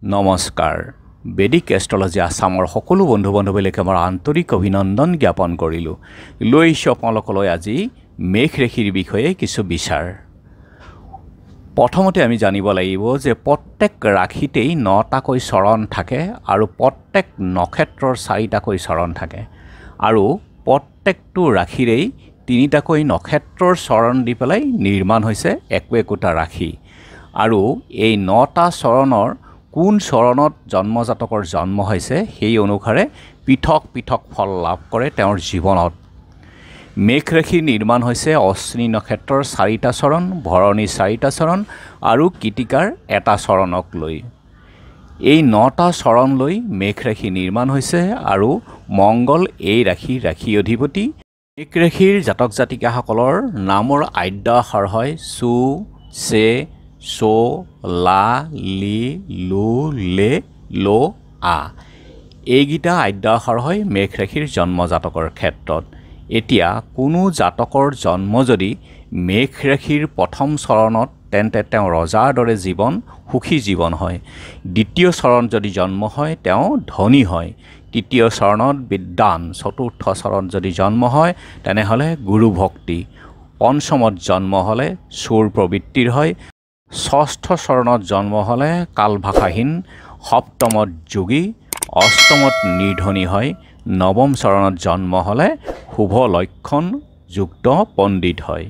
নমস্কাৰ বেদিক এষ্ট্ৰলজি আসামৰ সকলো বন্ধু বান্ধৱীলৈকে মই আন্তৰিক অভিনন্দন জ্ঞাপন কৰিলোঁ। লৈছোঁ আপোনালোকলৈ আজি মেঘ ৰাশিৰ বিষয়ে কিছু বিচাৰ। প্ৰথমতে আমি জানিব লাগিব যে প্ৰত্যেক ৰাশিতেই 9টাকৈ চৰণ থাকে আৰু প্ৰত্যেক নক্ষত্ৰৰ 4টাকৈ চৰণ থাকে আৰু প্ৰত্যেকটো ৰাশিৰেই 3টাকৈ নক্ষত্ৰৰ চৰণ দি পেলাই নিৰ্মাণ হৈছে একোটা ৰাশি। আৰু এই 9টা চৰণৰ কোন চৰণত জন্মজাতকৰ জন্ম হৈছে সেই অনুসাৰে পৃথক পৃথক ফল লাভ কৰে তেওঁৰ জীৱনত। মেঘ ৰাশিৰ নিৰ্মাণ হৈছে অশ্বিনী নক্ষত্ৰৰ 4টা চৰণ, ভৰণী 4টা চৰণ আৰু কৃতিকাৰ 1টা চৰণক লৈ। এই 9টা চৰণ লৈ মেঘ ৰাশি নিৰ্মাণ হৈছে আৰু মংগল এই ৰাশি অধিপতি। মেঘ ৰাশিৰ জাতক জাতিকাসকলৰ নামৰ আদ্য আখৰ হয় চু, চে, চো, লা, লি, লু, লে, লো, আ। এইকেইটা আদ্য আখৰ হয় মেঘ ৰাশিৰ জন্মজাতকৰ ক্ষেত্ৰত। এতিয়া কোনো জাতকৰ জন্ম যদি মেঘ ৰাশিৰ প্ৰথম চৰণত তেন্তে তেওঁ ৰজাৰ দৰে জীৱন সুখী জীৱন হয়। দ্বিতীয় চৰণ যদি জন্ম হয় তেওঁ ধনী হয়। তৃতীয় চৰণত বিদ্বান, চতুৰ্থ চৰণ যদি জন্ম হয় তেনেহ'লে গুৰু ভক্তি, পঞ্চমত জন্ম হ'লে চোৰ প্ৰবৃত্তিৰ হয়, ষষ্ঠ চৰণত জন্ম হ'লে কালভাষাহীন, সপ্তমত যোগী, অষ্টমত নিৰ্ধনী হয়, নৱম চৰণত জন্ম হ'লে শুভ লক্ষণ যুক্ত পণ্ডিত হয়।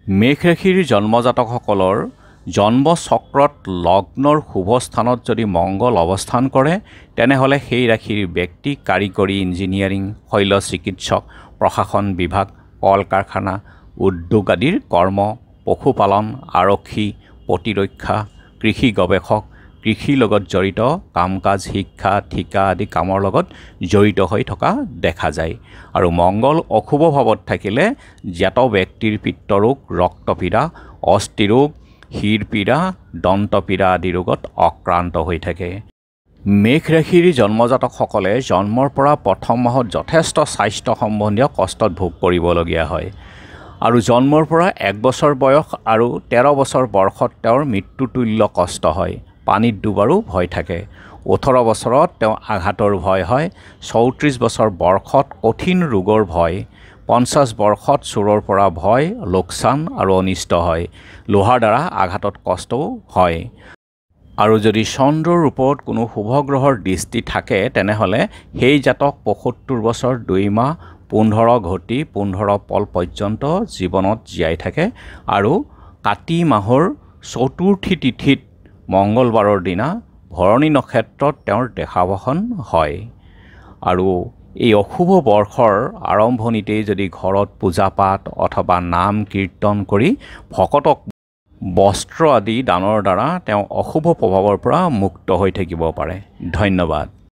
মেঘ ৰাশিৰ জন্মজাতকসকলৰ জন্মচক্ৰত লগ্নৰ শুভ স্থানত যদি মংগল অৱস্থান কৰে তেনেহ'লে সেই ৰাশিৰ ব্যক্তি কাৰিকৰী, ইঞ্জিনিয়াৰিং, শল্য চিকিৎসক, প্ৰশাসন বিভাগ, কল কাৰখানা, উদ্যোগ আদিৰ কৰ্ম, পশুপালন, আৰক্ষী, প্ৰতিৰক্ষা, কৃষি গৱেষক, কৃষিৰ লগত জড়িত কাম কাজ, শিক্ষা, ঠিকা আদি কামৰ লগত জড়িত হৈ থকা দেখা যায়। আৰু মংগল অশুভ ভাৱত থাকিলে জ্ঞাত ব্যক্তিৰ পিত্তৰোগ, ৰক্তপীড়া, অস্থিৰোগ, শিৰপীড়া, দন্তপীড়া আদি ৰোগত আক্ৰান্ত হৈ থাকে। মেঘ ৰাশিৰ জন্মজাতকসকলে জন্মৰ পৰা প্ৰথম মাহত যথেষ্ট স্বাস্থ্য সম্বন্ধীয় কষ্টত ভোগ কৰিবলগীয়া হয় আৰু জন্মৰ পৰা 1 বছৰ বয়স আৰু 13 বছৰ বয়সত তেওঁৰ মৃত্যুতুল্য কষ্ট হয়। পানীত ডুবাৰো ভয় থাকে। 18 বছৰত তেওঁ আঘাতৰ ভয় হয়। 34 বছৰ বয়সত কঠিন ৰোগৰ ভয়। 50 বৰ্ষত চোৰৰ পৰা ভয়, লোকচান আৰু অনিষ্ট হয়। লোহাৰ দ্বাৰা আঘাতত কষ্টও হয়। আৰু যদি চন্দ্ৰৰ ওপৰত কোনো শুভগ্ৰহৰ দৃষ্টি থাকে তেনেহ'লে সেই জাতক 75 বছৰ 2 মাহ 15 ঘটি 15 পল পৰ্যন্ত জীৱনত জীয়াই থাকে আৰু কাতি মাহৰ চতুৰ্থী তিথিত মংগলবাৰৰ দিনা ভৰণী নক্ষত্ৰত তেওঁৰ দেহাৱসান হয়। আৰু এই অশুভ বৰ্ষৰ আৰম্ভণিতেই যদি ঘৰত পূজা পাঠ অথবা নাম কীৰ্তন কৰি ভকতক বস্ত্ৰ আদি দানৰ দ্বাৰা তেওঁ অশুভ প্ৰভাৱৰ পৰা মুক্ত হৈ থাকিব পাৰে। ধন্যবাদ।